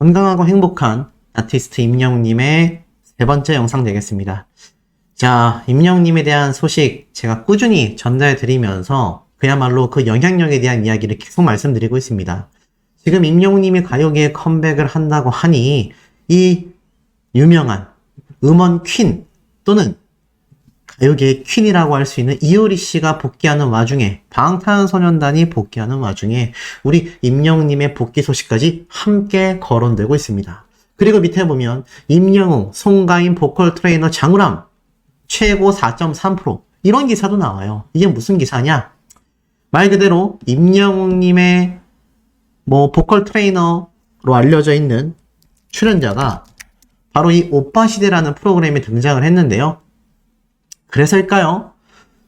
건강하고 행복한 아티스트 임영웅님의 세 번째 영상 되겠습니다. 자, 임영웅님에 대한 소식 제가 꾸준히 전달해 드리면서 그야말로 그 영향력에 대한 이야기를 계속 말씀드리고 있습니다. 지금 임영웅님이 가요계에 컴백을 한다고 하니 이 유명한 음원 퀸 또는 가요계의 퀸이라고 할 수 있는 이효리 씨가 복귀하는 와중에, 방탄소년단이 복귀하는 와중에 우리 임영웅님의 복귀 소식까지 함께 거론되고 있습니다. 그리고 밑에 보면 임영웅, 송가인 보컬 트레이너 장우람 최고 4.3% 이런 기사도 나와요. 이게 무슨 기사냐? 말 그대로 임영웅님의 보컬 트레이너로 알려져 있는 출연자가 바로 이 오빠시대라는 프로그램에 등장을 했는데요. 그래서일까요?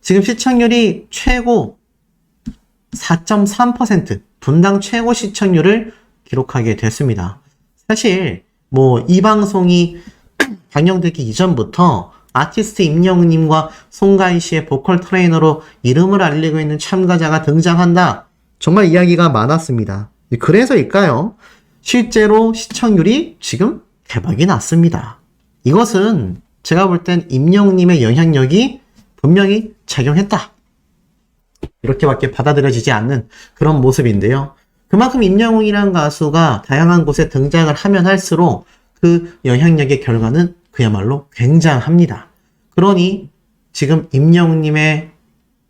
지금 시청률이 최고 4.3%, 분당 최고 시청률을 기록하게 됐습니다. 사실 이 방송이 방영되기 이전부터 아티스트 임영웅님과 송가인 씨의 보컬 트레이너로 이름을 알리고 있는 참가자가 등장한다. 정말 이야기가 많았습니다. 그래서일까요? 실제로 시청률이 지금 대박이 났습니다. 이것은 제가 볼 땐 임영웅님의 영향력이 분명히 작용했다. 이렇게밖에 받아들여지지 않는 그런 모습인데요. 그만큼 임영웅이라는 가수가 다양한 곳에 등장을 하면 할수록 그 영향력의 결과는 그야말로 굉장합니다. 그러니 지금 임영웅님의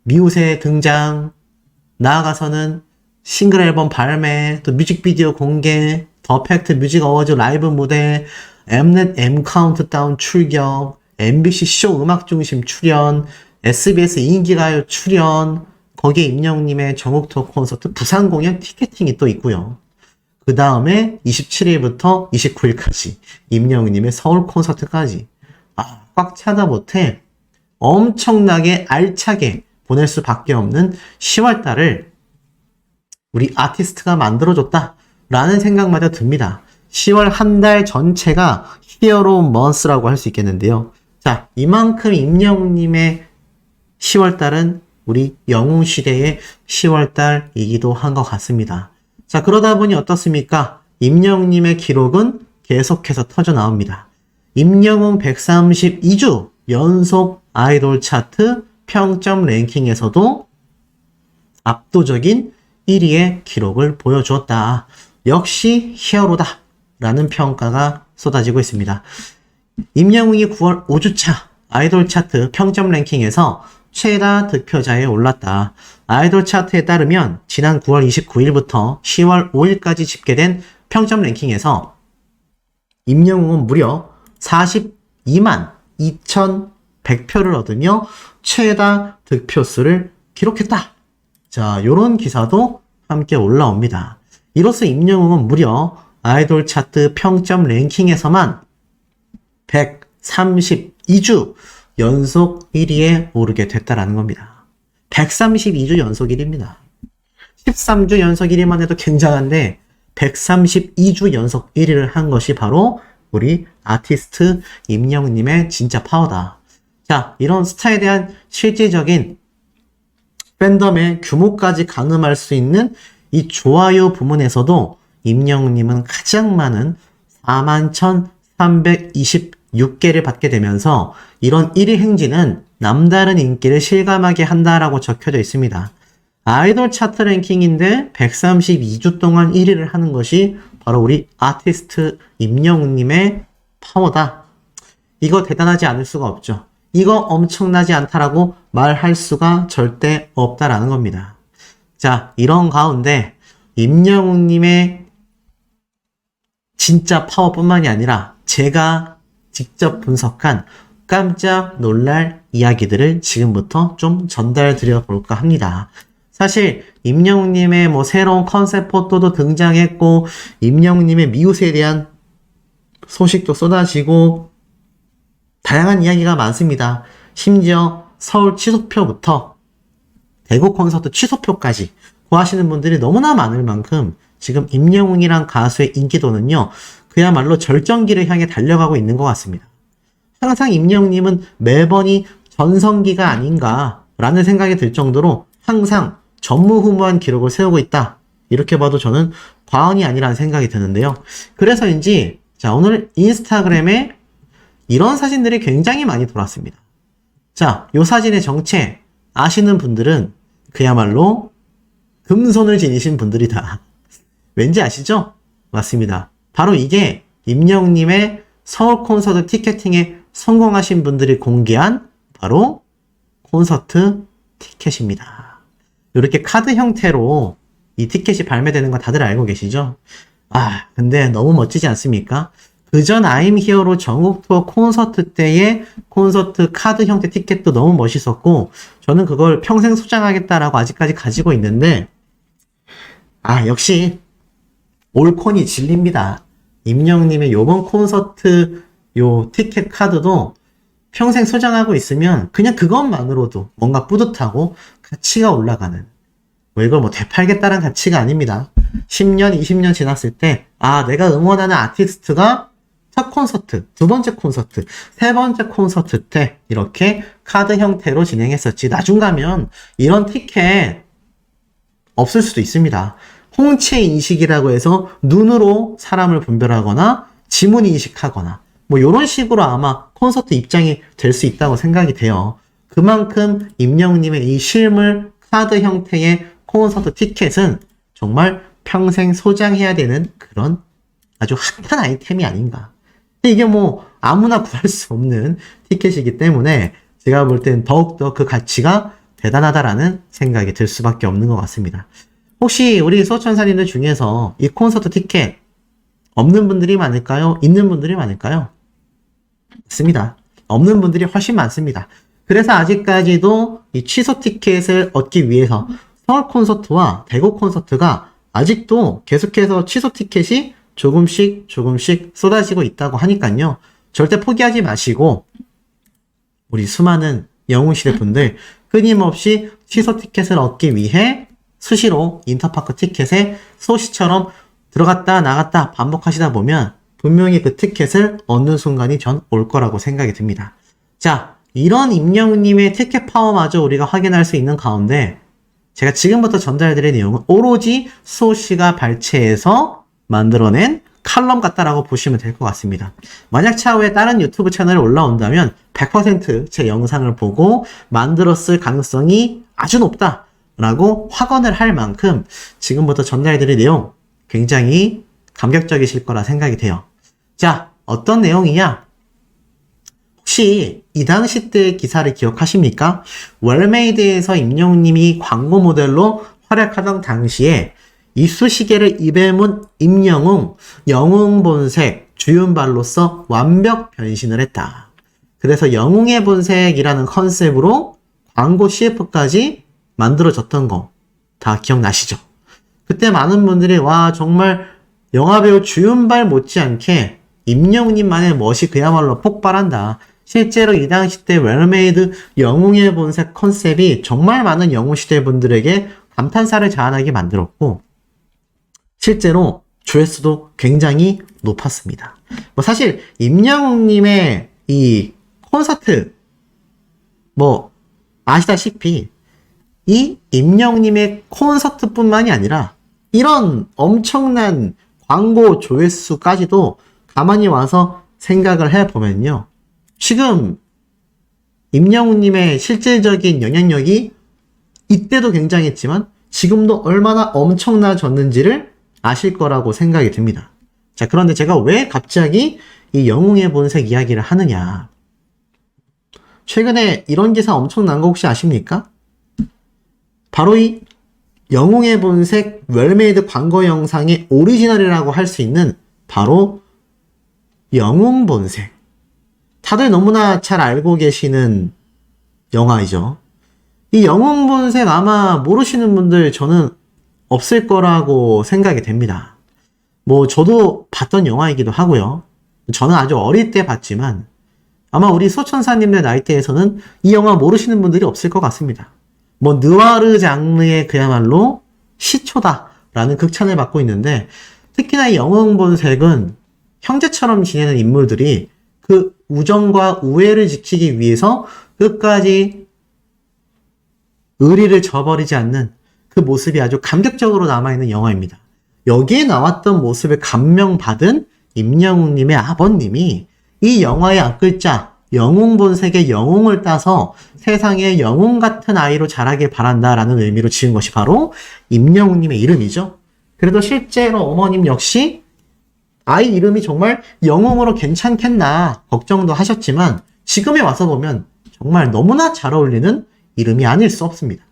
미우새 등장, 나아가서는 싱글 앨범 발매, 또 뮤직비디오 공개, 더 팩트 뮤직 어워즈 라이브 무대, 엠넷 M 카운트다운 출격, MBC 쇼 음악 중심 출연, SBS 인기가요 출연, 거기에 임영웅님의 전국 투어 콘서트 부산 공연 티켓팅이 또 있고요. 그 다음에 27일부터 29일까지 임영웅님의 서울 콘서트까지 꽉 차다 못해 엄청나게 알차게 보낼 수밖에 없는 10월달을 우리 아티스트가 만들어줬다라는 생각마저 듭니다. 10월 한 달 전체가 히어로 먼스라고 할 수 있겠는데요. 자, 이만큼 임영웅님의 10월달은 우리 영웅시대의 10월달이기도 한 것 같습니다. 자, 그러다 보니 어떻습니까? 임영웅님의 기록은 계속해서 터져 나옵니다. 임영웅 132주 연속 아이돌 차트 평점 랭킹에서도 압도적인 1위의 기록을 보여주었다. 역시 히어로다 라는 평가가 쏟아지고 있습니다. 임영웅이 9월 5주차 아이돌 차트 평점 랭킹에서 최다 득표자에 올랐다. 아이돌 차트에 따르면 지난 9월 29일부터 10월 5일까지 집계된 평점 랭킹에서 임영웅은 무려 42만 2,100표를 얻으며 최다 득표수를 기록했다. 자, 요런 기사도 함께 올라옵니다. 이로써 임영웅은 무려 아이돌 차트 평점 랭킹에서만 132주 연속 1위에 오르게 됐다라는 겁니다. 132주 연속 1위입니다. 13주 연속 1위만 해도 굉장한데 132주 연속 1위를 한 것이 바로 우리 아티스트 임영웅님의 진짜 파워다. 자, 이런 스타에 대한 실질적인 팬덤의 규모까지 가늠할 수 있는 이 좋아요 부문에서도 임영웅님은 가장 많은 41,326개를 받게 되면서 이런 1위 행진은 남다른 인기를 실감하게 한다라고 적혀져 있습니다. 아이돌 차트 랭킹인데 132주 동안 1위를 하는 것이 바로 우리 아티스트 임영웅님의 파워다. 이거 대단하지 않을 수가 없죠. 이거 엄청나지 않다라고 말할 수가 절대 없다라는 겁니다. 자, 이런 가운데 임영웅님의 진짜 파워뿐만이 아니라 제가 직접 분석한 깜짝 놀랄 이야기들을 지금부터 좀 전달 드려 볼까 합니다. 사실 임영웅님의 새로운 컨셉 포토도 등장했고 임영웅님의 미우새에 대한 소식도 쏟아지고 다양한 이야기가 많습니다. 심지어 서울 취소표부터 대구 콘서트 취소표까지 구하시는 분들이 너무나 많을 만큼 지금 임영웅이란 가수의 인기도는요, 그야말로 절정기를 향해 달려가고 있는 것 같습니다. 항상 임영웅님은 매번이 전성기가 아닌가라는 생각이 들 정도로 항상 전무후무한 기록을 세우고 있다. 이렇게 봐도 저는 과언이 아니라는 생각이 드는데요. 그래서인지 자, 오늘 인스타그램에 이런 사진들이 굉장히 많이 돌았습니다. 자, 요 사진의 정체 아시는 분들은 그야말로 금손을 지니신 분들이다. 왠지 아시죠? 맞습니다. 바로 이게 임영웅님의 서울 콘서트 티켓팅에 성공하신 분들이 공개한 바로 콘서트 티켓입니다. 이렇게 카드 형태로 이 티켓이 발매되는 거 다들 알고 계시죠? 아, 근데 너무 멋지지 않습니까? 그전 I'm Here로 전국 투어 콘서트 때의 콘서트 카드 형태 티켓도 너무 멋있었고, 저는 그걸 평생 소장하겠다라고 아직까지 가지고 있는데, 아, 역시 올콘이 진리입니다. 임영웅님의 요번 콘서트 요 티켓 카드도 평생 소장하고 있으면 그냥 그것만으로도 뭔가 뿌듯하고 가치가 올라가는, 뭐 이걸 뭐 되팔겠다는 가치가 아닙니다. 10년, 20년 지났을 때, 아, 내가 응원하는 아티스트가 첫 콘서트, 두 번째 콘서트, 세 번째 콘서트 때 이렇게 카드 형태로 진행했었지. 나중 가면 이런 티켓 없을 수도 있습니다. 홍채 인식이라고 해서 눈으로 사람을 분별하거나 지문 인식하거나 뭐 이런 식으로 아마 콘서트 입장이 될 수 있다고 생각이 돼요. 그만큼 임영웅님의 이 실물 카드 형태의 콘서트 티켓은 정말 평생 소장해야 되는 그런 아주 핫한 아이템이 아닌가. 이게 뭐 아무나 구할 수 없는 티켓이기 때문에 제가 볼 땐 더욱더 그 가치가 대단하다라는 생각이 들 수밖에 없는 것 같습니다. 혹시 우리 소천사님들 중에서 이 콘서트 티켓 없는 분들이 많을까요? 있는 분들이 많을까요? 맞습니다. 없는 분들이 훨씬 많습니다. 그래서 아직까지도 이 취소 티켓을 얻기 위해서 서울 콘서트와 대구 콘서트가 아직도 계속해서 취소 티켓이 조금씩 쏟아지고 있다고 하니까요. 절대 포기하지 마시고 우리 수많은 영웅시대 분들 끊임없이 취소 티켓을 얻기 위해 수시로 인터파크 티켓에 소시처럼 들어갔다 나갔다 반복하시다 보면 분명히 그 티켓을 얻는 순간이 전 올 거라고 생각이 듭니다. 자, 이런 임영웅님의 티켓 파워마저 우리가 확인할 수 있는 가운데 제가 지금부터 전달드릴 내용은 오로지 소씨가 발췌해서 만들어낸 칼럼 같다라고 보시면 될 것 같습니다. 만약 차후에 다른 유튜브 채널에 올라온다면 100% 제 영상을 보고 만들었을 가능성이 아주 높다라고 확언을 할 만큼 지금부터 전달해드릴 내용 굉장히 감격적이실 거라 생각이 돼요. 자, 어떤 내용이냐? 혹시 이 당시 때의 기사를 기억하십니까? 웰메이드에서 임영웅님이 광고 모델로 활약하던 당시에 이쑤시개를 입에 문 임영웅, 영웅 본색, 주윤발로서 완벽 변신을 했다. 그래서 영웅의 본색이라는 컨셉으로 광고 CF까지 만들어졌던 거 다 기억나시죠? 그때 많은 분들이 와 정말 영화배우 주윤발 못지않게 임영웅님만의 멋이 그야말로 폭발한다. 실제로 이 당시 때 웰메이드 영웅의 본색 컨셉이 정말 많은 영웅시대 분들에게 감탄사를 자아나게 만들었고 실제로 조회수도 굉장히 높았습니다. 뭐 사실 임영웅님의 이 콘서트 뭐 아시다시피 이 임영웅님의 콘서트뿐만이 아니라 이런 엄청난 광고 조회수까지도 가만히 와서 생각을 해보면요. 지금 임영웅님의 실질적인 영향력이 이때도 굉장했지만 지금도 얼마나 엄청나졌는지를 아실 거라고 생각이 듭니다. 자, 그런데 제가 왜 갑자기 이 영웅의 본색 이야기를 하느냐. 최근에 이런 기사 엄청난 거 혹시 아십니까? 바로 이 영웅의 본색 웰메이드 광고 영상의 오리지널이라고 할 수 있는 바로 영웅 본색. 다들 너무나 잘 알고 계시는 영화이죠. 이 영웅 본색 아마 모르시는 분들 저는 없을 거라고 생각이 됩니다. 뭐 저도 봤던 영화이기도 하고요. 저는 아주 어릴 때 봤지만 아마 우리 소천사님들 나이대에서는 이 영화 모르시는 분들이 없을 것 같습니다. 뭐 느와르 장르의 그야말로 시초다라는 극찬을 받고 있는데 특히나 이 영웅 본색은 형제처럼 지내는 인물들이 그 우정과 우애를 지키기 위해서 끝까지 의리를 저버리지 않는 그 모습이 아주 감격적으로 남아있는 영화입니다. 여기에 나왔던 모습을 감명받은 임영웅님의 아버님이 이 영화의 앞글자 영웅본색의 영웅을 따서 세상에 영웅 같은 아이로 자라길 바란다라는 의미로 지은 것이 바로 임영웅님의 이름이죠. 그래도 실제로 어머님 역시 아이 이름이 정말 영웅으로 괜찮겠나 걱정도 하셨지만 지금에 와서 보면 정말 너무나 잘 어울리는 이름이 아닐 수 없습니다.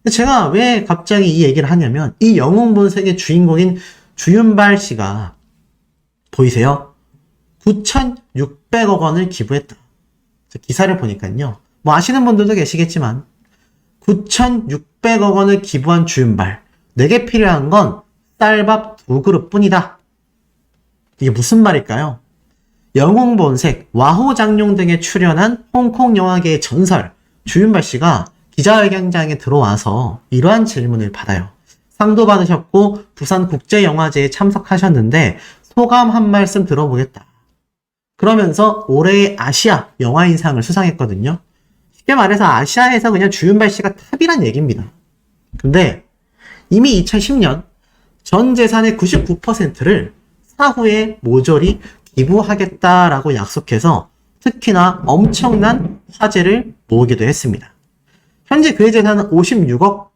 제가 왜 갑자기 이 얘기를 하냐면 이 영웅본색의 주인공인 주윤발 씨가 보이세요? 9,600억 원을 기부했다. 기사를 보니까요. 뭐 아시는 분들도 계시겠지만 9,600억 원을 기부한 주윤발. 내게 필요한 건 쌀밥 2그릇 뿐이다. 이게 무슨 말일까요? 영웅본색, 와호장룡 등에 출연한 홍콩 영화계의 전설 주윤발 씨가 기자회견장에 들어와서 이러한 질문을 받아요. 상도 받으셨고 부산국제영화제에 참석하셨는데 소감 한 말씀 들어보겠다. 그러면서 올해의 아시아 영화인상을 수상했거든요. 쉽게 말해서 아시아에서 그냥 주윤발 씨가 탑이란 얘기입니다. 근데 이미 2010년 전 재산의 99%를 사후에 모조리 기부하겠다라고 약속해서 특히나 엄청난 화제를 모으기도 했습니다. 현재 그의 재산은 56억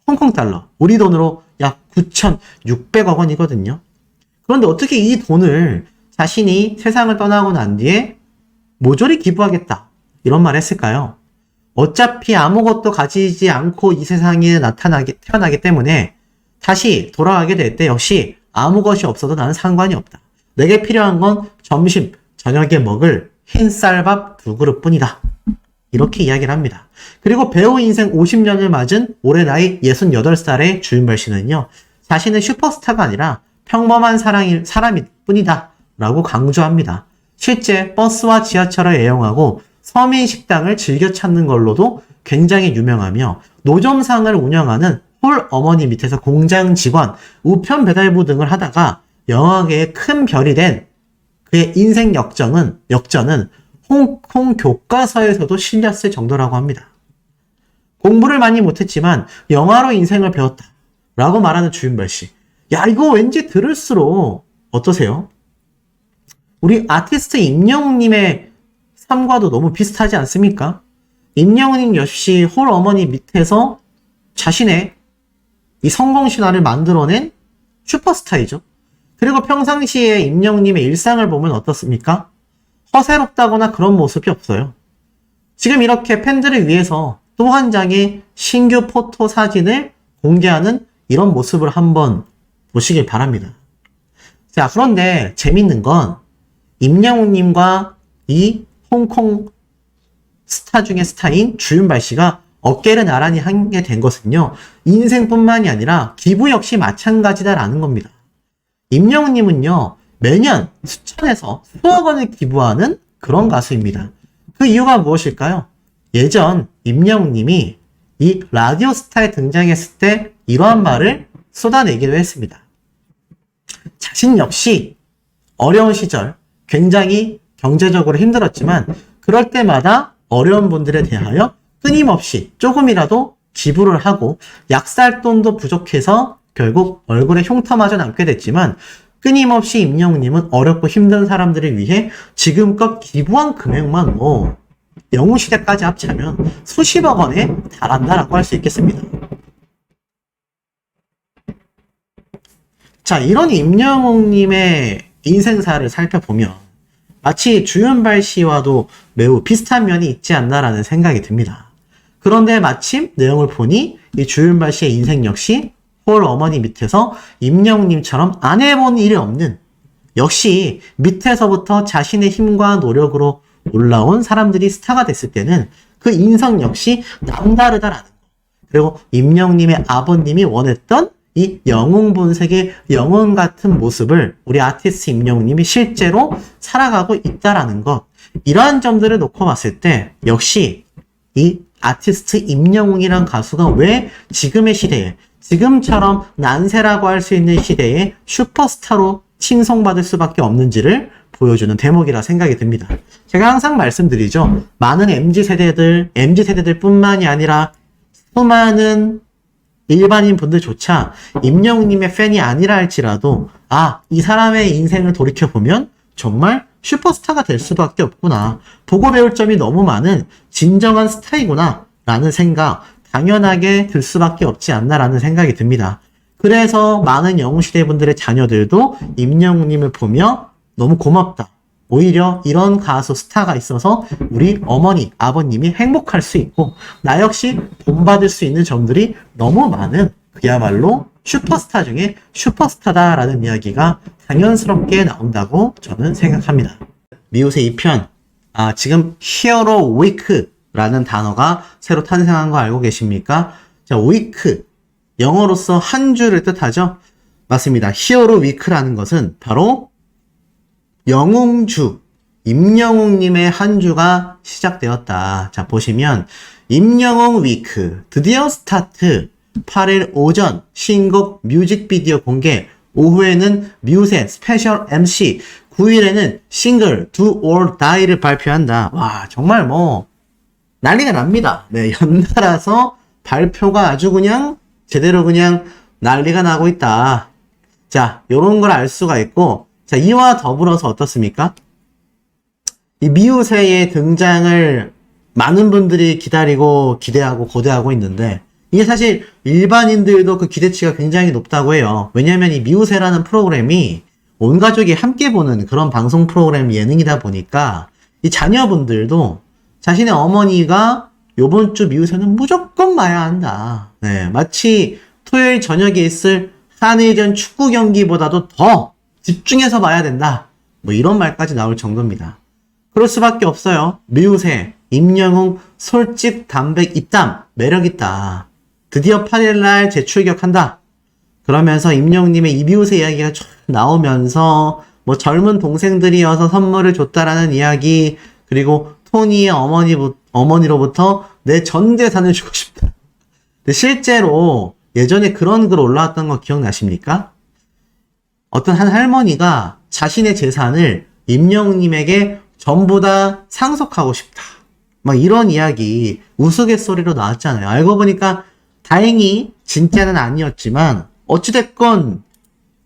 홍콩 달러, 우리 돈으로 약 9,600억 원이거든요. 그런데 어떻게 이 돈을 자신이 세상을 떠나고 난 뒤에 모조리 기부하겠다 이런 말 했을까요? 어차피 아무것도 가지지 않고 이 세상에 태어나기 때문에 다시 돌아가게 될 때 역시 아무 것이 없어도 나는 상관이 없다. 내게 필요한 건 점심, 저녁에 먹을 흰 쌀밥 2그릇 뿐이다. 이렇게 이야기를 합니다. 그리고 배우 인생 50년을 맞은 올해 나이 68살의 주윤발 씨는요. 자신은 슈퍼스타가 아니라 평범한 사람일 뿐이다. 라고 강조합니다. 실제 버스와 지하철을 애용하고 서민 식당을 즐겨 찾는 걸로도 굉장히 유명하며 노점상을 운영하는 홀 어머니 밑에서 공장 직원, 우편 배달부 등을 하다가 영화계의 큰 별이 된 그의 인생 역전은 홍콩 교과서에서도 실렸을 정도라고 합니다. 공부를 많이 못했지만 영화로 인생을 배웠다 라고 말하는 주윤발 씨. 야, 이거 왠지 들을수록 어떠세요? 우리 아티스트 임영웅님의 삶과도 너무 비슷하지 않습니까? 임영웅님 역시 홀 어머니 밑에서 자신의 이 성공 신화를 만들어낸 슈퍼스타이죠. 그리고 평상시에 임영웅님의 일상을 보면 어떻습니까? 허세롭다거나 그런 모습이 없어요. 지금 이렇게 팬들을 위해서 또 한 장의 신규 포토 사진을 공개하는 이런 모습을 한번 보시길 바랍니다. 자, 그런데 재밌는 건 임영웅님과 이 홍콩 스타 중의 스타인 주윤발 씨가 어깨를 나란히 하게 된 것은요. 인생뿐만이 아니라 기부 역시 마찬가지다라는 겁니다. 임영웅님은요. 매년 수천에서 수억 원을 기부하는 그런 가수입니다. 그 이유가 무엇일까요? 예전 임영웅님이 이 라디오스타에 등장했을 때 이러한 말을 쏟아내기도 했습니다. 자신 역시 어려운 시절 굉장히 경제적으로 힘들었지만 그럴 때마다 어려운 분들에 대하여 끊임없이 조금이라도 기부를 하고 약살돈도 부족해서 결국 얼굴에 흉터마저 남게 됐지만 끊임없이 임영웅님은 어렵고 힘든 사람들을 위해 지금껏 기부한 금액만 영웅시대까지 합치면 수십억 원에 달한다라고 할 수 있겠습니다. 자, 이런 임영웅님의 인생사를 살펴보면 마치 주윤발 씨와도 매우 비슷한 면이 있지 않나라는 생각이 듭니다. 그런데 마침 내용을 보니 이 주윤발 씨의 인생 역시 홀 어머니 밑에서 임영웅님처럼 안 해본 일이 없는 역시 밑에서부터 자신의 힘과 노력으로 올라온 사람들이 스타가 됐을 때는 그 인성 역시 남다르다라는 거. 그리고 임영웅님의 아버님이 원했던 이 영웅본색의 영웅 같은 모습을 우리 아티스트 임영웅님이 실제로 살아가고 있다라는 것. 이러한 점들을 놓고 봤을 때 역시 이 아티스트 임영웅이란 가수가 왜 지금의 시대에 지금처럼 난세라고 할 수 있는 시대에 슈퍼스타로 칭송받을 수밖에 없는지를 보여주는 대목이라 생각이 듭니다. 제가 항상 말씀드리죠. 많은 MZ세대들 뿐만이 아니라 수많은 일반인 분들조차 임영웅님의 팬이 아니라 할지라도 이 사람의 인생을 돌이켜보면 정말 슈퍼스타가 될 수밖에 없구나. 보고 배울 점이 너무 많은 진정한 스타이구나 라는 생각 당연하게 들 수밖에 없지 않나라는 생각이 듭니다. 그래서 많은 영웅시대 분들의 자녀들도 임영웅님을 보며 너무 고맙다. 오히려 이런 가수 스타가 있어서 우리 어머니, 아버님이 행복할 수 있고 나 역시 본받을 수 있는 점들이 너무 많은 그야말로 슈퍼스타 중에 슈퍼스타다라는 이야기가 당연스럽게 나온다고 저는 생각합니다. 미우새 2편, 지금 히어로 위크라는 단어가 새로 탄생한 거 알고 계십니까? 자, 위크, 영어로서 한 주를 뜻하죠? 맞습니다. 히어로 위크라는 것은 바로 영웅주, 임영웅님의 한 주가 시작되었다. 자, 보시면 임영웅 위크 드디어 스타트. 8일 오전 신곡 뮤직비디오 공개, 오후에는 미우새 스페셜 MC, 9일에는 싱글 Do or Die를 발표한다. 와, 정말 뭐 난리가 납니다. 네, 연달아서 발표가 아주 그냥 제대로 그냥 난리가 나고 있다. 자, 요런 걸 알 수가 있고, 자, 이와 더불어서 어떻습니까? 이 미우새의 등장을 많은 분들이 기다리고 기대하고 고대하고 있는데 이게 사실 일반인들도 그 기대치가 굉장히 높다고 해요. 왜냐면 이 미우새라는 프로그램이 온 가족이 함께 보는 그런 방송 프로그램 예능이다 보니까 이 자녀분들도 자신의 어머니가 요번 주 미우새는 무조건 봐야 한다. 네, 마치 토요일 저녁에 있을 한일전 축구 경기보다도 더 집중해서 봐야 된다. 뭐 이런 말까지 나올 정도입니다. 그럴 수밖에 없어요. 미우새, 임영웅, 솔직, 담백, 입담, 매력있다. 드디어 8일날 재출격한다. 그러면서 임영웅님의 이 미우새 이야기가 쫙 나오면서 뭐 젊은 동생들이어서 선물을 줬다라는 이야기, 그리고 토니의 어머니로부터 내 전 재산을 주고 싶다. 근데 실제로 예전에 그런 글 올라왔던 거 기억나십니까? 어떤 한 할머니가 자신의 재산을 임영웅님에게 전부 다 상속하고 싶다. 막 이런 이야기 우스갯소리로 나왔잖아요. 알고 보니까 다행히 진짜는 아니었지만 어찌됐건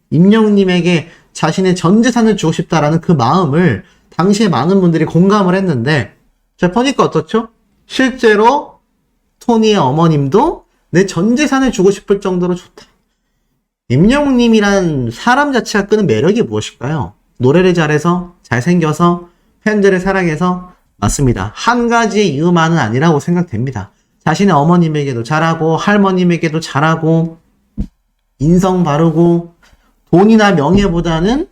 임영웅님에게 자신의 전 재산을 주고 싶다라는 그 마음을 당시에 많은 분들이 공감을 했는데 자, 보니까 어떻죠? 실제로 토니의 어머님도 내 전 재산을 주고 싶을 정도로 좋다. 임영웅님이란 사람 자체가 끄는 매력이 무엇일까요? 노래를 잘해서, 잘생겨서, 팬들을 사랑해서? 맞습니다. 한 가지의 이유만은 아니라고 생각됩니다. 자신의 어머님에게도 잘하고, 할머님에게도 잘하고, 인성 바르고, 돈이나 명예보다는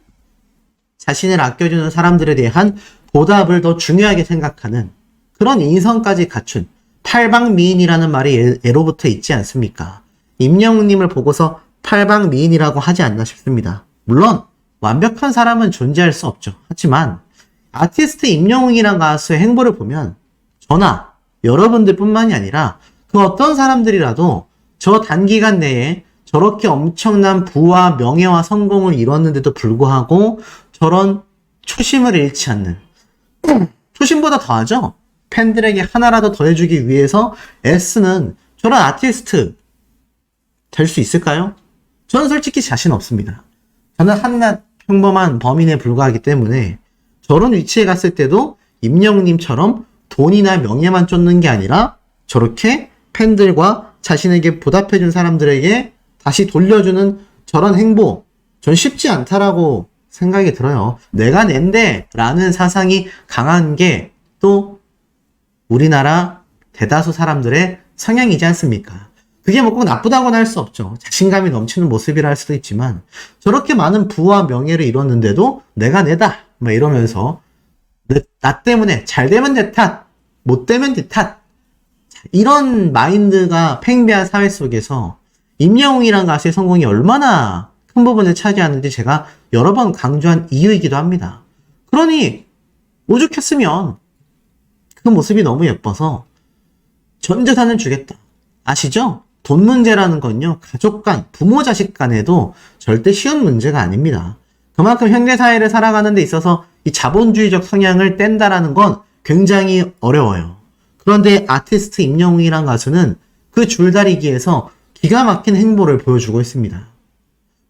자신을 아껴주는 사람들에 대한 보답을 더 중요하게 생각하는 그런 인성까지 갖춘 팔방미인이라는 말이 예로부터 있지 않습니까? 임영웅님을 보고서 팔방미인이라고 하지 않나 싶습니다. 물론 완벽한 사람은 존재할 수 없죠. 하지만 아티스트 임영웅이란 가수의 행보를 보면 저나 여러분들 뿐만이 아니라 그 어떤 사람들이라도 저 단기간 내에 저렇게 엄청난 부와 명예와 성공을 이뤘는데도 불구하고 저런 초심을 잃지 않는, 초심보다 더하죠. 팬들에게 하나라도 더 해주기 위해서 애쓰는 저런 아티스트 될 수 있을까요? 저는 솔직히 자신 없습니다. 저는 한낱 평범한 범인에 불과하기 때문에 저런 위치에 갔을 때도 임영웅님처럼 돈이나 명예만 쫓는 게 아니라 저렇게 팬들과 자신에게 보답해준 사람들에게 다시 돌려주는 저런 행보, 전 쉽지 않다라고 생각이 들어요. 내가 낸데 라는 사상이 강한 게 또 우리나라 대다수 사람들의 성향이지 않습니까? 그게 뭐 꼭 나쁘다고는 할 수 없죠. 자신감이 넘치는 모습이라 할 수도 있지만 저렇게 많은 부와 명예를 이뤘는데도 내가 내다 막 이러면서 나 때문에 잘 되면 내 탓, 못 되면 네 탓, 이런 마인드가 팽배한 사회 속에서 임영웅이란 가수의 성공이 얼마나 큰 부분을 차지하는지 제가 여러 번 강조한 이유이기도 합니다. 그러니 오죽했으면 그 모습이 너무 예뻐서 전 재산을 주겠다. 아시죠? 돈 문제라는 건요, 가족 간, 부모 자식 간에도 절대 쉬운 문제가 아닙니다. 그만큼 현대사회를 살아가는 데 있어서 이 자본주의적 성향을 뗀다라는 건 굉장히 어려워요. 그런데 아티스트 임영웅이란 가수는 그 줄다리기에서 기가 막힌 행보를 보여주고 있습니다.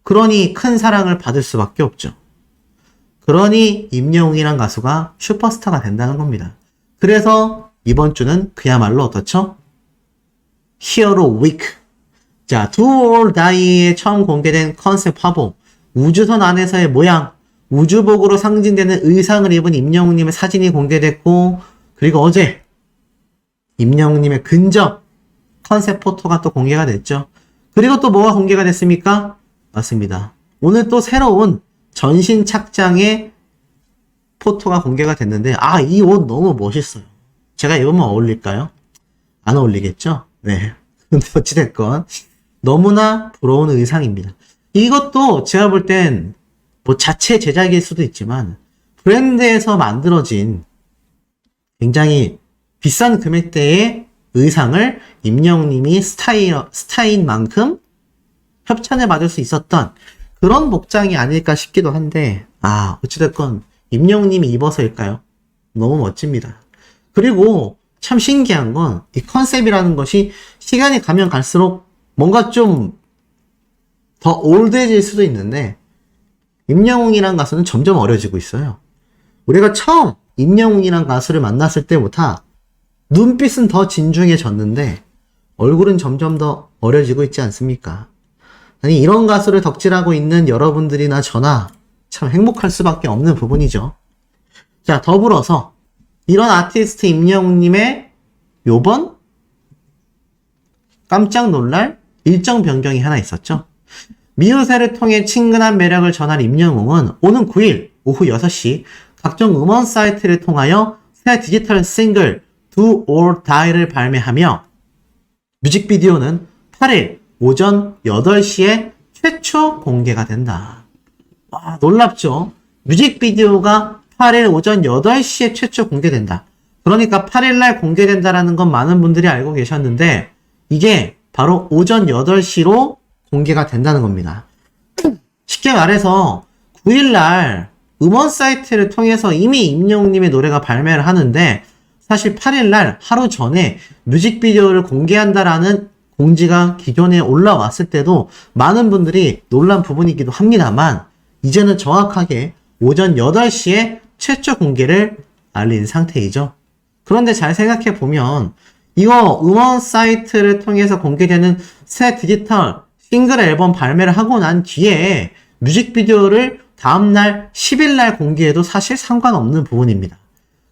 그러니 큰 사랑을 받을 수밖에 없죠. 그러니 임영웅이란 가수가 슈퍼스타가 된다는 겁니다. 그래서 이번 주는 그야말로 어떻죠? 히어로 위크. 자, Do or Die에 처음 공개된 컨셉 화보, 우주선 안에서의 모양, 우주복으로 상징되는 의상을 입은 임영웅님의 사진이 공개됐고, 그리고 어제 임영웅님의 근접 컨셉 포토가 또 공개가 됐죠. 그리고 또 뭐가 공개가 됐습니까? 맞습니다. 오늘 또 새로운 전신 착장의 포토가 공개가 됐는데, 이 옷 너무 멋있어요. 제가 입으면 어울릴까요? 안 어울리겠죠? 네. 근데 어찌됐건 너무나 부러운 의상입니다. 이것도 제가 볼 땐 뭐 자체 제작일 수도 있지만 브랜드에서 만들어진 굉장히 비싼 금액대의 의상을 임영웅님이 스타인 만큼 협찬을 받을 수 있었던 그런 복장이 아닐까 싶기도 한데, 어찌됐건 임영웅님이 입어서일까요? 너무 멋집니다. 그리고 참 신기한 건 이 컨셉이라는 것이 시간이 가면 갈수록 뭔가 좀 더 올드해질 수도 있는데, 임영웅이란 가수는 점점 어려지고 있어요. 우리가 처음 임영웅이란 가수를 만났을 때보다 눈빛은 더 진중해졌는데 얼굴은 점점 더 어려지고 있지 않습니까? 아니, 이런 가수를 덕질하고 있는 여러분들이나 저나 참 행복할 수밖에 없는 부분이죠. 자, 더불어서 이런 아티스트 임영웅님의 요번 깜짝 놀랄 일정 변경이 하나 있었죠. 미우새를 통해 친근한 매력을 전할 임영웅은 오는 9일 오후 6시 각종 음원 사이트를 통하여 새 디지털 싱글 Do or Die를 발매하며 뮤직비디오는 8일 오전 8시에 최초 공개가 된다. 놀랍죠? 뮤직비디오가 8일 오전 8시에 최초 공개된다. 그러니까 8일날 공개된다라는 건 많은 분들이 알고 계셨는데 이게 바로 오전 8시로 공개가 된다는 겁니다. 쉽게 말해서 9일날 음원 사이트를 통해서 이미 임영웅님의 노래가 발매를 하는데 사실 8일날 하루 전에 뮤직비디오를 공개한다라는 공지가 기존에 올라왔을 때도 많은 분들이 놀란 부분이기도 합니다만 이제는 정확하게 오전 8시에 최초 공개를 알린 상태이죠. 그런데 잘 생각해보면 이거 음원 사이트를 통해서 공개되는 새 디지털 싱글 앨범 발매를 하고 난 뒤에 뮤직비디오를 다음날 10일날 공개해도 사실 상관없는 부분입니다.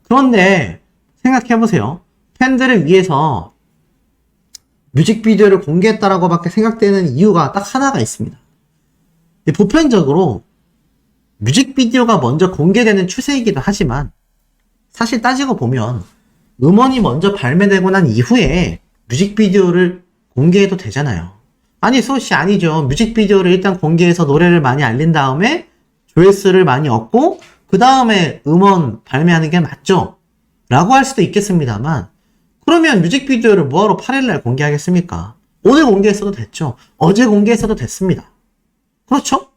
그런데 생각해보세요. 팬들을 위해서 뮤직비디오를 공개했다라고 밖에 생각되는 이유가 딱 하나가 있습니다. 보편적으로 뮤직비디오가 먼저 공개되는 추세이기도 하지만 사실 따지고 보면 음원이 먼저 발매되고 난 이후에 뮤직비디오를 공개해도 되잖아요. 아니, 소시 아니죠. 뮤직비디오를 일단 공개해서 노래를 많이 알린 다음에 조회수를 많이 얻고 그 다음에 음원 발매하는 게 맞죠? 라고 할 수도 있겠습니다만 그러면 뮤직비디오를 뭐하러 8일날 공개하겠습니까? 오늘 공개했어도 됐죠. 어제 공개했어도 됐습니다. 그렇죠?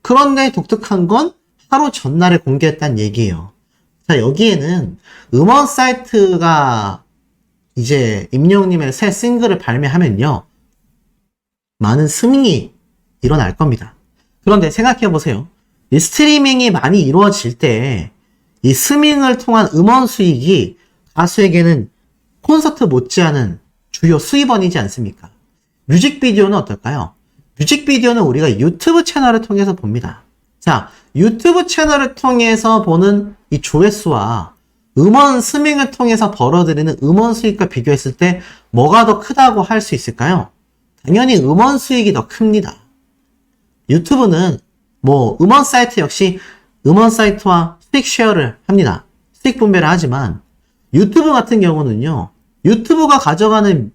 그런데 독특한 건 하루 전날에 공개했다는 얘기예요. 자, 여기에는 음원 사이트가 이제 임영웅님의 새 싱글을 발매하면요 많은 스밍이 일어날 겁니다. 그런데 생각해보세요. 이 스트리밍이 많이 이루어질 때 이 스밍을 통한 음원 수익이 가수에게는 콘서트 못지않은 주요 수입원이지 않습니까? 뮤직비디오는 어떨까요? 뮤직비디오는 우리가 유튜브 채널을 통해서 봅니다. 자, 유튜브 채널을 통해서 보는 이 조회수와 음원 스밍을 통해서 벌어들이는 음원 수익과 비교했을 때 뭐가 더 크다고 할 수 있을까요? 당연히 음원 수익이 더 큽니다. 유튜브는 음원 사이트 역시 음원 사이트와 수익 쉐어를 합니다. 수익 분배를 하지만 유튜브 같은 경우는요. 유튜브가 가져가는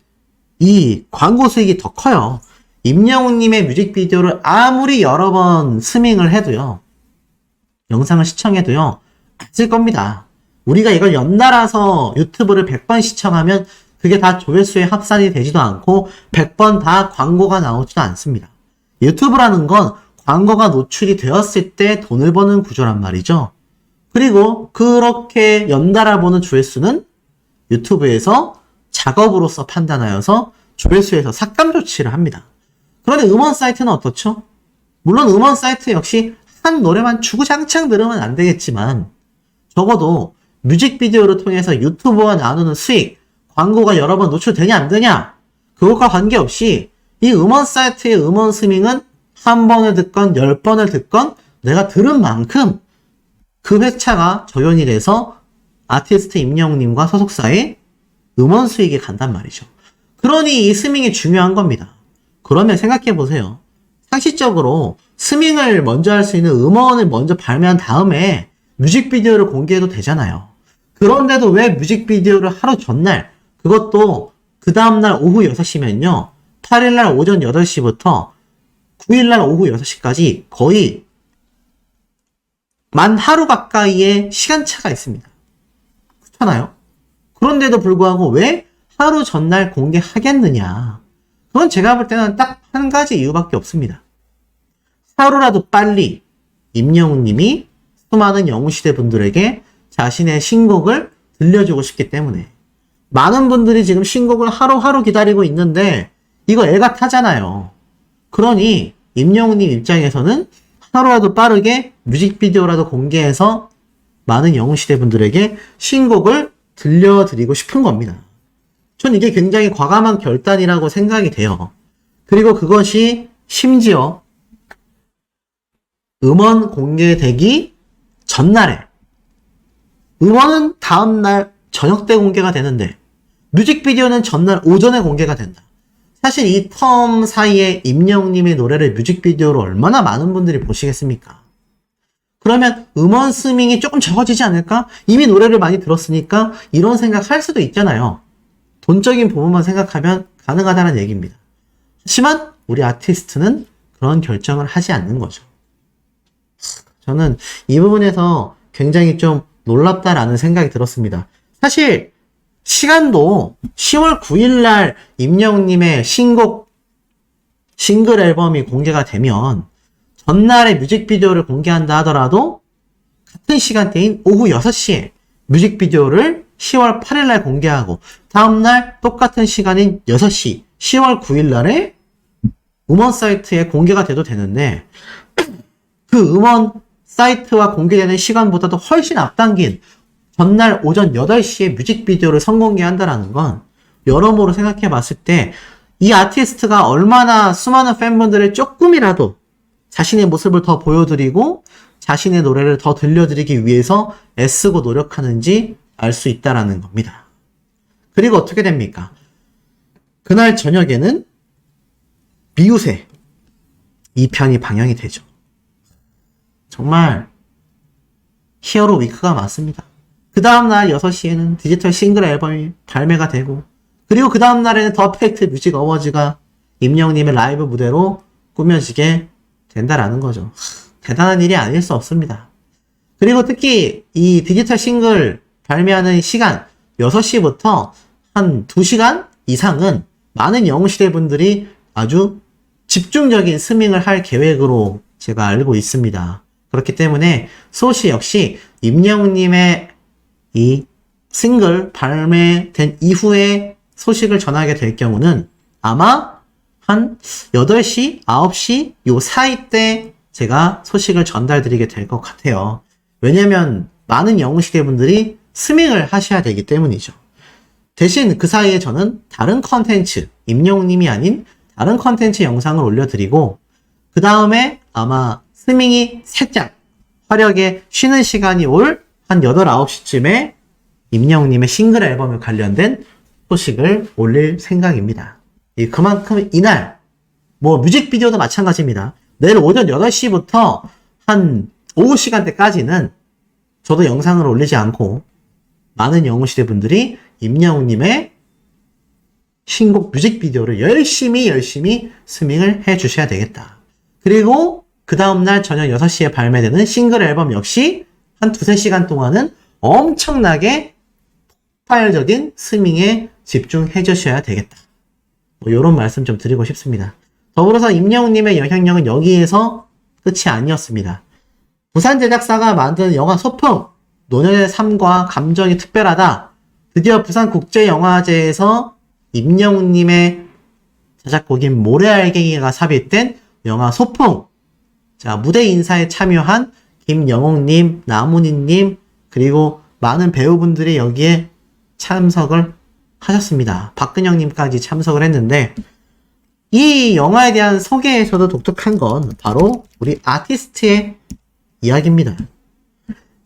이 광고 수익이 더 커요. 임영웅님의 뮤직비디오를 아무리 여러 번 스밍을 해도요. 영상을 시청해도요. 맞을 겁니다. 우리가 이걸 연달아서 유튜브를 100번 시청하면 그게 다 조회수에 합산이 되지도 않고 100번 다 광고가 나오지도 않습니다. 유튜브라는 건 광고가 노출이 되었을 때 돈을 버는 구조란 말이죠. 그리고 그렇게 연달아 보는 조회수는 유튜브에서 작업으로서 판단하여서 조회수에서 삭감 조치를 합니다. 그런데 음원 사이트는 어떻죠? 물론 음원 사이트 역시 한 노래만 주구장창 들으면 안 되겠지만 적어도 뮤직비디오를 통해서 유튜버와 나누는 수익, 광고가 여러 번 노출되냐 안 되냐 그것과 관계없이 이 음원 사이트의 음원 스밍은 한 번을 듣건 10번을 듣건 내가 들은 만큼 그 회차가 적용이 돼서 아티스트 임영웅님과 소속사의 음원 수익이 간단 말이죠. 그러니 이 스밍이 중요한 겁니다. 그러면 생각해 보세요. 상식적으로 스밍을 먼저 할 수 있는 음원을 먼저 발매한 다음에 뮤직비디오를 공개해도 되잖아요. 그런데도 왜 뮤직비디오를 하루 전날, 그것도 그 다음날 오후 6시면요. 8일날 오전 8시부터 9일날 오후 6시까지 거의 만 하루 가까이의 시간차가 있습니다. 그렇잖아요? 그런데도 불구하고 왜 하루 전날 공개하겠느냐? 그건 제가 볼 때는 딱 한 가지 이유밖에 없습니다. 하루라도 빨리 임영웅 님이 수많은 영웅시대 분들에게 자신의 신곡을 들려주고 싶기 때문에 많은 분들이 지금 신곡을 하루하루 기다리고 있는데 이거 애가 타잖아요. 그러니 임영웅 님 입장에서는 하루라도 빠르게 뮤직비디오라도 공개해서 많은 영웅시대 분들에게 신곡을 들려드리고 싶은 겁니다. 전 이게 굉장히 과감한 결단이라고 생각이 돼요. 그리고 그것이 심지어 음원 공개되기 전날에 음원은 다음날 저녁 때 공개가 되는데 뮤직비디오는 전날 오전에 공개가 된다. 사실 이 텀 사이에 임영웅님의 노래를 뮤직비디오로 얼마나 많은 분들이 보시겠습니까? 그러면 음원 스밍이 조금 적어지지 않을까? 이미 노래를 많이 들었으니까 이런 생각 할 수도 있잖아요. 돈적인 부분만 생각하면 가능하다는 얘기입니다. 하지만 우리 아티스트는 그런 결정을 하지 않는 거죠. 저는 이 부분에서 굉장히 좀 놀랍다라는 생각이 들었습니다. 사실 시간도 10월 9일날 임영웅님의 신곡 싱글 앨범이 공개가 되면 전날에 뮤직비디오를 공개한다 하더라도 같은 시간대인 오후 6시에 뮤직비디오를 10월 8일날 공개하고 다음날 똑같은 시간인 6시 10월 9일날에 음원 사이트에 공개가 돼도 되는데 그 음원 사이트와 공개되는 시간보다도 훨씬 앞당긴 전날 오전 8시에 뮤직비디오를 선공개한다라는 건 여러모로 생각해 봤을 때 이 아티스트가 얼마나 수많은 팬분들을 조금이라도 자신의 모습을 더 보여드리고 자신의 노래를 더 들려드리기 위해서 애쓰고 노력하는지 알 수 있다라는 겁니다. 그리고 어떻게 됩니까? 그날 저녁에는 미우새 2편이 방영이 되죠. 정말 히어로 위크가 맞습니다. 그 다음날 6시에는 디지털 싱글 앨범이 발매가 되고 그리고 그 다음날에는 더 팩트 뮤직 어워즈가 임영웅님의 라이브 무대로 꾸며지게 된다라는 거죠. 대단한 일이 아닐 수 없습니다. 그리고 특히 이 디지털 싱글 발매하는 시간 6시부터 한 2시간 이상은 많은 영웅시대 분들이 아주 집중적인 스밍을 할 계획으로 제가 알고 있습니다. 그렇기 때문에 소시 역시 임영웅님의 이 싱글 발매된 이후에 소식을 전하게 될 경우는 아마 한 8시, 9시 요 사이 때 제가 소식을 전달드리게 될 것 같아요. 왜냐면 많은 영웅시대 분들이 스밍을 하셔야 되기 때문이죠. 대신 그 사이에 저는 다른 컨텐츠, 임영웅님이 아닌 다른 컨텐츠 영상을 올려드리고 그 다음에 아마 스밍이 살짝 화력에 쉬는 시간이 올 한 8, 9시쯤에 임영웅님의 싱글 앨범에 관련된 소식을 올릴 생각입니다. 그만큼 이날 뭐 뮤직비디오도 마찬가지입니다. 내일 오전 8시부터 한 오후 시간대까지는 저도 영상을 올리지 않고 많은 영웅시대 분들이 임영웅님의 신곡 뮤직비디오를 열심히 스밍을 해주셔야 되겠다. 그리고 그 다음날 저녁 6시에 발매되는 싱글 앨범 역시 한 2-3시간 동안은 엄청나게 폭발적인 스밍에 집중해 주셔야 되겠다. 뭐 이런 말씀 좀 드리고 싶습니다. 더불어서 임영웅님의 영향력은 여기에서 끝이 아니었습니다. 부산 제작사가 만든 영화 소풍, 노년의 삶과 감정이 특별하다. 드디어 부산국제영화제에서 임영웅님의 자작곡인 모래알갱이가 삽입된 영화 소풍. 자, 무대 인사에 참여한 김영옥님, 나문희님, 그리고 많은 배우분들이 여기에 참석을 하셨습니다. 박근영님까지 참석을 했는데, 이 영화에 대한 소개에서도 독특한 건 바로 우리 아티스트의 이야기입니다.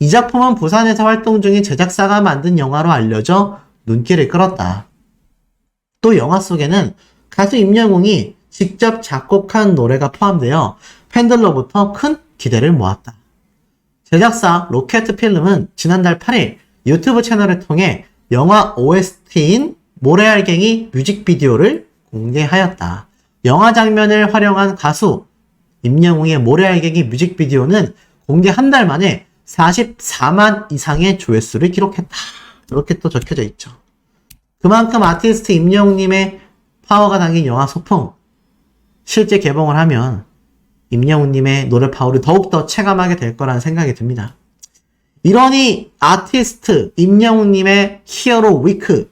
이 작품은 부산에서 활동 중인 제작사가 만든 영화로 알려져 눈길을 끌었다. 또 영화 속에는 가수 임영웅이 직접 작곡한 노래가 포함되어 팬들로부터 큰 기대를 모았다. 제작사 로켓필름은 지난달 8일 유튜브 채널을 통해 영화 OST인 모래알갱이 뮤직비디오를 공개하였다. 영화 장면을 활용한 가수 임영웅의 모래알갱이 뮤직비디오는 공개 한 달 만에 44만 이상의 조회수를 기록했다. 이렇게 또 적혀져 있죠. 그만큼 아티스트 임영웅님의 파워가 담긴 영화 소풍, 실제 개봉을 하면 임영웅님의 노래 파워를 더욱더 체감하게 될 거라는 생각이 듭니다. 이러니 아티스트 임영웅님의 히어로 위크,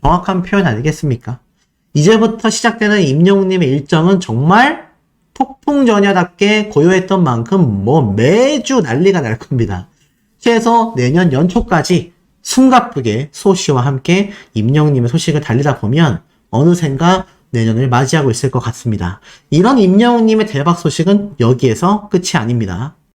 정확한 표현 아니겠습니까? 이제부터 시작되는 임영웅님의 일정은 정말 폭풍전야답게 고요했던 만큼 매주 난리가 날 겁니다. 최소 내년 연초까지 숨가쁘게 소시와 함께 임영웅님의 소식을 달리다 보면 어느샌가 내년을 맞이하고 있을 것 같습니다. 이런 임영웅님의 대박 소식은 여기에서 끝이 아닙니다.